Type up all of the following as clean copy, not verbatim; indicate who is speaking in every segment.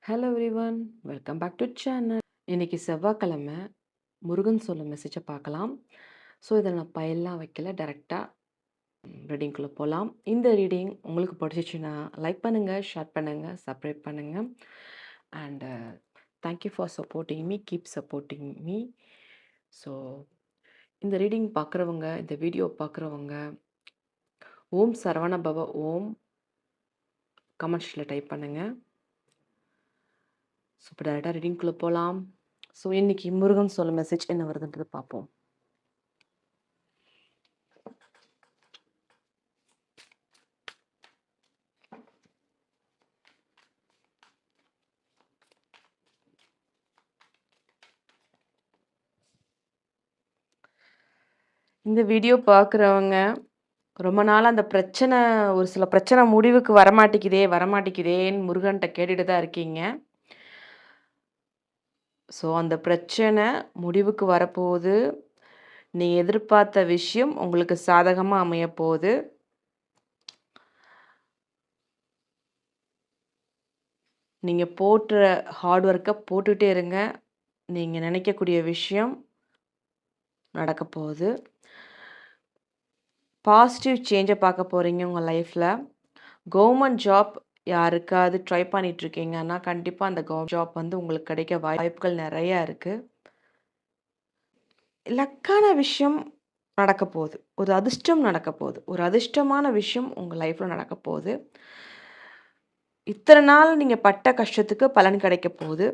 Speaker 1: Hello everyone, welcome back to channel. இன்னைக்கு செவ்வாய்க்கிழமை முருகன் சொல்லும் மெசேஜை பார்க்கலாம். ஸோ இதை நான் பயல்லாம் வைக்கல, டைரெக்டாக ரீடிங்குள்ளே போகலாம். இந்த ரீடிங் உங்களுக்கு பிடிச்சிச்சுன்னா லைக் பண்ணுங்கள், ஷேர் பண்ணுங்கள், சப்ஸ்கிரைப் பண்ணுங்கள். And thank you for supporting me, keep supporting me. So இந்த ரீடிங் பார்க்குறவங்க, இந்த வீடியோ பார்க்குறவங்க, ஓம் சரவண பவ ஓம் கமெண்ட்ஸில் டைப் பண்ணுங்கள். ஸோ இப்போ டேரெக்டாக ரீடிங்குள்ளே போகலாம். ஸோ இன்னைக்கு முருகன் சொல்ல மெசேஜ் என்ன வருதுன்றது பார்ப்போம். இந்த வீடியோ பார்க்குறவங்க ரொம்ப நாள் அந்த பிரச்சனை, ஒரு சில பிரச்சனை முடிவுக்கு வரமாட்டேங்குதேன்னு முருகன்கிட்ட கேட்டுட்டு தான் இருக்கீங்க. ஸோ அந்த பிரச்சனை முடிவுக்கு வரப்போகுது. நீங்கள் எதிர்பார்த்த விஷயம் உங்களுக்கு சாதகமாக அமையப்போகுது. நீங்கள் போட்டுற ஹார்ட் ஒர்க்கை போட்டுகிட்டே இருங்க. நீங்கள் நினைக்கக்கூடிய விஷயம் நடக்க போகுது. பாசிட்டிவ் சேஞ்சை பார்க்க போகிறீங்க உங்கள் லைஃப்பில். கவர்மெண்ட் ஜாப் யாருக்காவது ட்ரை பண்ணிகிட்ருக்கீங்கன்னா கண்டிப்பாக அந்த ஜாப் வந்து உங்களுக்கு கிடைக்க வாய்ப்புகள் நிறையா இருக்குது. லக்கான விஷயம் நடக்க போகுது. ஒரு அதிர்ஷ்டம் நடக்க போகுது. ஒரு அதிர்ஷ்டமான விஷயம் உங்கள் லைஃப்பில் நடக்க போகுது. இத்தனை நாள் நீங்கள் பட்ட கஷ்டத்துக்கு பலன் கிடைக்க போகுது.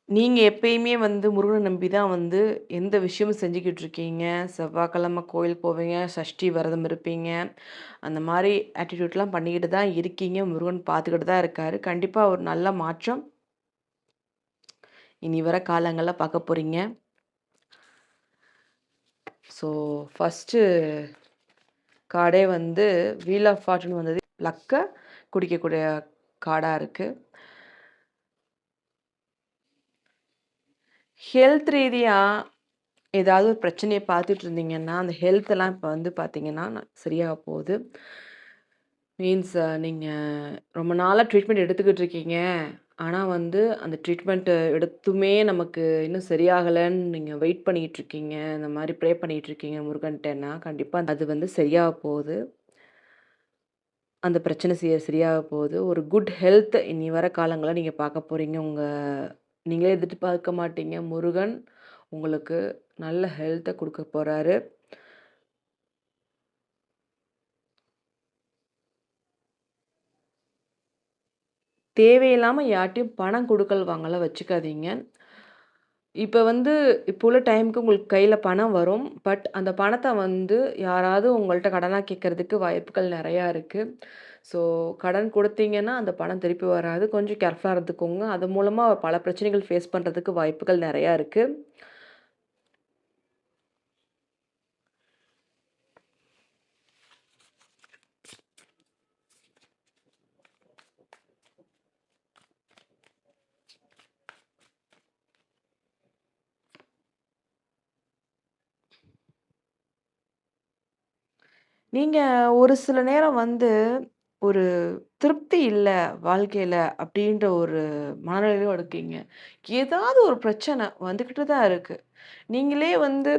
Speaker 1: நீங்கள் எப்பயுமே வந்து முருகனை நம்பி தான் வந்து எந்த விஷயமும் செஞ்சுக்கிட்டு இருக்கீங்க. செவ்வாய்க்கிழமை கோயில் போவீங்க, சஷ்டி விரதம் இருப்பீங்க. அந்த மாதிரி ஆட்டிடியூட்லாம் பண்ணிக்கிட்டு தான் இருக்கீங்க. முருகன் பார்த்துக்கிட்டு தான் இருக்கார். கண்டிப்பாக ஒரு நல்ல மாற்றம் இனி வர காலங்களில் பார்க்க போகிறீங்க. ஸோ ஃபஸ்ட்டு கார்டே வந்து வீல் ஆஃப் ஃபார்ச்சூன் வந்தது. லக்கை குடிக்கக்கூடிய கார்டாக இருக்குது. ஹெல்த் ரீதியாக ஏதாவது ஒரு பிரச்சனையை பார்த்துட்டு இருந்தீங்கன்னா அந்த ஹெல்த்தெல்லாம் இப்போ வந்து பார்த்தீங்கன்னா சரியாக போகுது. மீன்ஸ் நீங்கள் ரொம்ப நாளாக ட்ரீட்மெண்ட் எடுத்துக்கிட்டு இருக்கீங்க. ஆனால் வந்து அந்த ட்ரீட்மெண்ட்டு எடுத்துமே நமக்கு இன்னும் சரியாகலைன்னு நீங்கள் வெயிட் பண்ணிகிட்டு இருக்கீங்க. இந்த மாதிரி ப்ரே பண்ணிகிட்டு இருக்கீங்க முருகன்ட்டேன்னா கண்டிப்பாக அது வந்து சரியாக போகுது. அந்த பிரச்சனை சரியாக போகுது. ஒரு குட் ஹெல்த் இனி வர காலங்களில் நீங்கள் பார்க்க போகிறீங்க. நீங்களே எதிர்பார்க்க மாட்டீங்க. முருகன் உங்களுக்கு நல்ல ஹெல்த்தை கொடுக்க போகிறாரு. தேவையில்லாமல் யார்ட்டையும் பணம் கொடுக்கல் வாங்கலாம் வச்சுக்காதீங்க. இப்போ வந்து இப்போ உள்ள டைமுக்கு உங்களுக்கு கையில் பணம் வரும். பட் அந்த பணத்தை வந்து யாராவது உங்கள்கிட்ட கடனாக கேட்குறதுக்கு வாய்ப்புகள் நிறையா இருக்குது. ஸோ கடன் கொடுத்தீங்கன்னா அந்த பணம் திருப்பி வராது. கொஞ்சம் கேர்ஃபுல்லாக இருந்துக்கோங்க. அது மூலமாக பல பிரச்சனைகள் ஃபேஸ் பண்ணுறதுக்கு வாய்ப்புகள் நிறையா இருக்குது. நீங்கள் ஒரு சில நேரம் வந்து ஒரு திருப்தி இல்ல வாழ்க்கையில அப்படின்ற ஒரு மனநிலையிலும் இருக்கீங்க. ஏதாவது ஒரு பிரச்சனை வந்துக்கிட்டு தான் இருக்கு. நீங்களே வந்து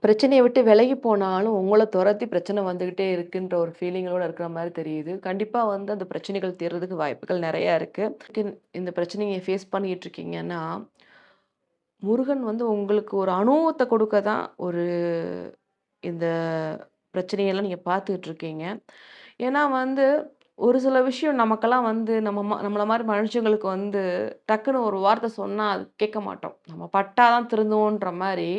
Speaker 1: பிரச்சனைய விட்டு விலகி போனாலும், உங்கள தொரத்தி பிரச்சனை வந்துகிட்டே இருக்குன்ற ஒரு ஃபீலிங்கோட இருக்கிற மாரி தெரியுது. கண்டிப்பா வந்து அந்த பிரச்சனைகள் தீர்றதுக்கு வாய்ப்புகள் நெறையா இருக்கு. இந்த பிரச்சனைய ஃபேஸ் பண்ணிட்டு இருக்கீங்கன்னா, முருகன் வந்து உங்களுக்கு ஒரு அனுபவத்த கொடுக்க தான் இந்த பிரச்சனையெல்லாம் நீங்க பார்த்துட்டு இருக்கீங்க. ஏன்னா வந்து, ஒரு சில விஷயம் நமக்கெல்லாம் வந்து நம்மள மாரி மனுஷங்களுக்கு வந்து டக்குனு ஒரு வார்த்தை சொன்னா அது கேட்க மாட்டோம். நம்ம பட்டா தான் திருந்துவோன்ற மாரி,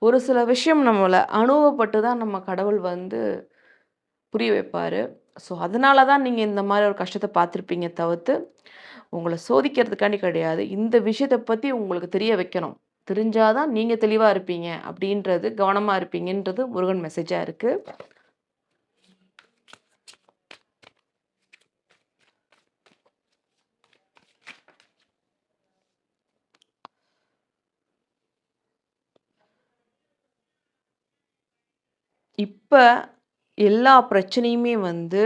Speaker 1: ஒரு சில விஷயம் நம்மள அனுபவப்பட்டு தான் நம்ம கடவுள் வந்து புரிய வைப்பாரு. ஸோ, அதனால தான் நீங்க இந்த மாரி ஒரு கஷ்டத்த பார்த்துருப்பீங்க தவிர்த்து, உங்கள சோதிக்கிறதுக்காண்டி கிடையாது. இந்த விஷயத்த பத்தி உங்களுக்கு தெரிய வைக்கணும். தெரிஞ்சா தான் நீங்க தெளிவா இருப்பீங்க அப்படின்றது, கவனமா இருப்பீங்கன்றது முருகன் மெசேஜா இருக்கு. இப்ப எல்லா பிரச்சனையுமே வந்து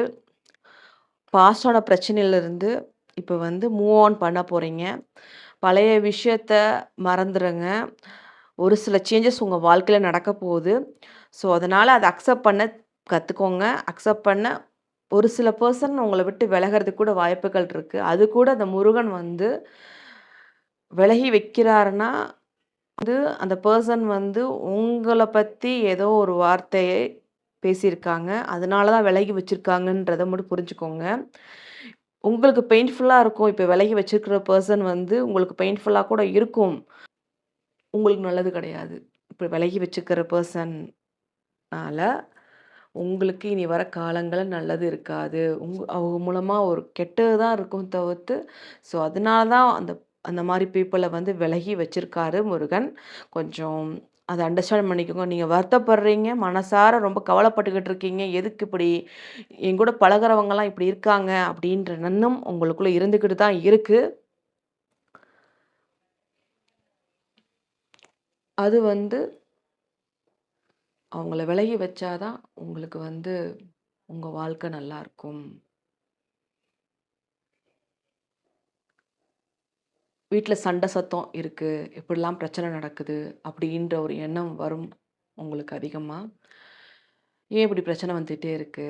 Speaker 1: பாஸ் ஆன பிரச்சனையிலிருந்து இப்ப வந்து மூவ் ஆன் பண்ண போறீங்க. பழைய விஷயத்த மறந்துருங்க. ஒரு சில சேஞ்சஸ் உங்க வாழ்க்கையில நடக்க போகுது. ஸோ, அதனால அத அக்செப்ட் பண்ண கத்துக்கோங்க. அக்செப்ட் பண்ண ஒரு சில பெர்சன் உங்கள விட்டு விலகுறதுக்கு கூட வாய்ப்புகள் இருக்கு. அது கூட அந்த முருகன் வந்து விலகி வைக்கிறாருன்னா, அந்த பெர்சன் வந்து உங்கள பத்தி ஏதோ ஒரு வார்த்தையை பேசியிருக்காங்க. அதனால தான் விலகி வச்சிருக்காங்கன்றத மட்டும் புரிஞ்சுக்கோங்க. உங்களுக்கு பெயின்ஃபுல்லா இருக்கும். இப்ப விலகி வச்சிருக்கிற பெர்சன் வந்து உங்களுக்கு பெயின்ஃபுல்லா கூட இருக்கும். உங்களுக்கு நல்லது கிடையாது. இப்ப விலகி வச்சுக்கிற பெர்சன்னால உங்களுக்கு இனி வர காலங்கள்ல நல்லது இருக்காது. அவங்க மூலமா ஒரு கெட்டது தான் இருக்கும் தவிர்த்து, ஸோ அதனால தான் அந்த அந்த மாரி பீப்பிள வந்து விலகி வச்சிருக்காரு முருகன். கொஞ்சம் அத அண்டர்ஸ்டாண்ட் பண்ணிக்கோங்க. நீங்க வருத்தப்படுறீங்க, மனசார ரொம்ப கவலைப்பட்டுக்கிட்டு இருக்கீங்க. எதுக்கு இப்படி என் கூட பழகுறவங்கலாம் இப்படி இருக்காங்க அப்படின்ற எண்ணம் உங்களுக்குள்ள இருந்துகிட்டு தான் இருக்கு. அது வந்து அவங்கள விலகி வச்சா தான் உங்களுக்கு வந்து உங்க வாழ்க்கை நல்லாருக்கும். வீட்ல சண்டை சத்தம் இருக்கு. இப்படிலாம் பிரச்சனை நடக்குது. அப்படின்ற ஒரு எண்ணம் வரும் உங்களுக்கு அதிகமா. ஏன் இப்படி பிரச்சனை வந்துட்டே இருக்கு?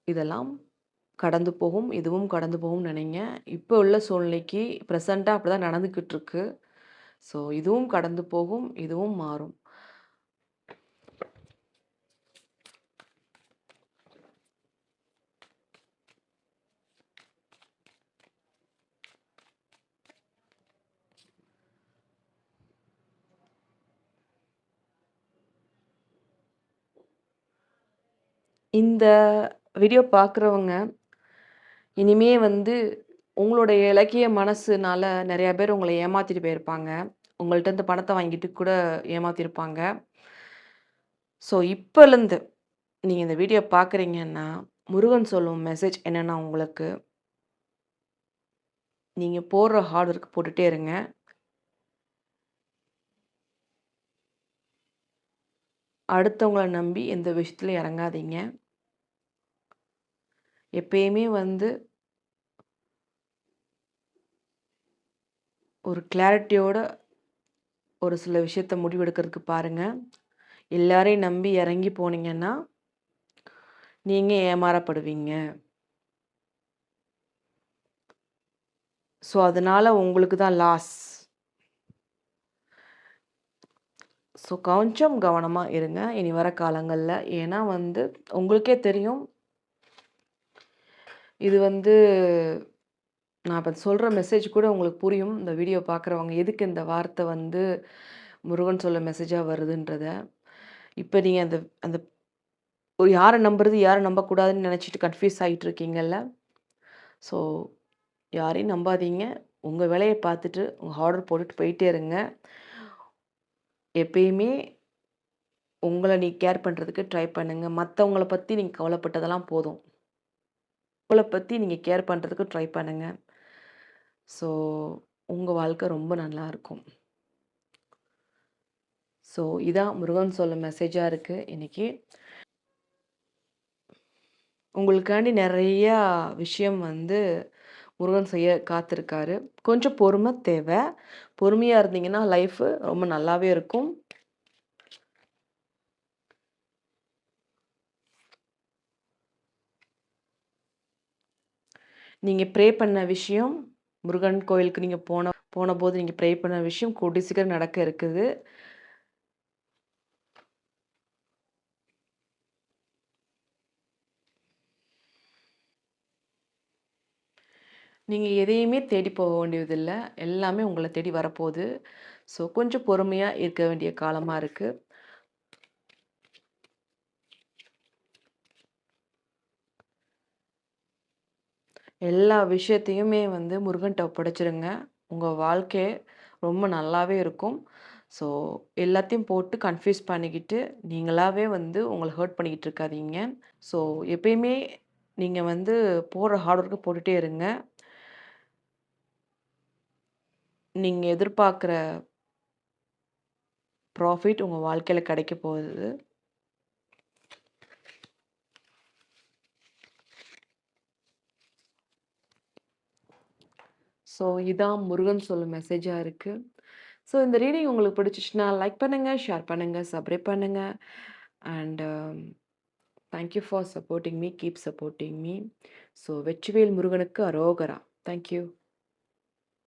Speaker 1: இதெல்லாம் கடந்து போகும். இதுவும் கடந்து போகும்னு நெனைங்க. இப்போ உள்ள சூழ்நிலைக்கு பிரசன்ட்டா அப்படிதான் நடந்துகிட்டு இருக்கு. ஸோ இதுவும் கடந்து போகும். இதுவும் மாறும். இந்த வீடியோ பார்க்குறவங்க இனிமே வந்து உங்களுடைய இலக்கிய மனசுனால நெறைய பேர் உங்கள ஏமாத்திட்டு போயிருப்பாங்க. உங்கள்ட்ட இருந்து பணத்த வாங்கிட்டு கூட ஏமாத்தியிருப்பாங்க. ஸோ இப்பலருந்து நீங்க இந்த வீடியோ பார்க்குறீங்கன்னா, முருகன் சொல்லும் மெசேஜ் என்னன்னா உங்களுக்கு, நீங்க போடுற ஹார்ட் ஒர்க் போட்டுட்டே இருங்க. அடுத்தவங்கள நம்பி எந்த விஷயத்துலயும் இறங்காதீங்க. எப்பயுமே வந்து ஒரு கிளாரிட்டியோட ஒரு சில விஷயத்த முடிவெடுக்கிறதுக்கு பாருங்க. எல்லாரையும் நம்பி இறங்கி போனீங்கன்னா, நீங்க ஏமாறப்படுவீங்க. ஸோ, அதனால உங்களுக்கு தான் லாஸ். ஸோ, கொஞ்சம் கவனமா இருங்க. இனி வர காலங்கள்ல. ஏன்னா வந்து உங்களுக்கே தெரியும். இது வந்து நான் இப்ப சொல்ற மெசேஜ் கூட உங்களுக்கு புரியும். இந்த வீடியோ பார்க்குறவங்க எதுக்கு இந்த வார்த்தை வந்து முருகன் சொல்ல மெசேஜா வருதுன்றத. இப்ப நீங்க அந்த அந்த யார நம்புறது, யார நம்பக்கூடாதுன்னு நெனச்சுட்டு கன்ஃப்யூஸ் ஆயிட்டு இருக்கீங்கல்ல. ஸோ, யாரையும் நம்பாதீங்க. உங்க வேலைய பார்த்துட்டு, உங்க ஆர்டர் போட்டுட்டு போயிட்டே இருங்க. எப்பயுமே உங்கள கேர் பண்றதுக்கு ட்ரை பண்ணுங்க. மத்தவங்கள பத்தி நீங்க கவலைப்பட்டதெல்லாம் போதும். உங்கள பத்தி நீங்க கேர் பண்றதுக்கு ட்ரை பண்ணுங்க. ஸோ, உங்க வாழ்க்கை ரொம்ப நல்லாருக்கும். ஸோ, இதான் முருகன் சொல்ல மெசேஜா இருக்கு இன்னைக்கு. உங்களுக்காண்டி நெறையா விஷயம் வந்து முருகன் செய்ய காத்திருக்காரு. கொஞ்சம் பொறுமை தேவ. பொறுமையா இருந்தீங்கன்னா லைஃபு ரொம்ப நல்லாவே இருக்கும். நீங்க ப்ரே பண்ண விஷயம், முருகன் கோயிலுக்கு நீங்க போனபோது நீங்க ப்ரே பண்ண விஷயம் கூடிய சீக்கிரம் நடக்க இருக்குது. நீங்க எதையுமே தேடி போக வேண்டியதில்ல. எல்லாமே உங்கள தேடி வரப்போது. ஸோ, கொஞ்சம் பொறுமையா இருக்க வேண்டிய காலமா இருக்கு. எல்லா விஷயத்தையுமே வந்து முருகன்ட்ட ஒப்படைச்சிருங்க. உங்க வாழ்க்கை ரொம்ப நல்லாவே இருக்கும். ஸோ, எல்லாத்தையும் போட்டு கன்ஃப்யூஸ் பண்ணிக்கிட்டு, நீங்களாவே வந்து உங்கள ஹர்ட் பண்ணிக்கிட்டு இருக்காதீங்க. ஸோ, எப்பயுமே நீங்க வந்து போடுற ஹார்ட் ஒர்க்க போட்டுட்டே இருங்க. நீங்க எதிர்பார்க்குற ப்ராஃபிட் உங்க வாழ்க்கையில கிடைக்க போகுது. ஸோ இதான் முருகன் சொல்லும் மெசேஜா இருக்கு. ஸோ இந்த ரீடிங் உங்களுக்கு பிடிச்சிச்சுன்னா லைக் பண்ணுங்க, ஷேர் பண்ணுங்க, சப்ஸ்கிரைப் பண்ணுங்க. And thank you for supporting me. Keep supporting me. So Vetrivel முருகனுக்கு அரோகரா. Thank you.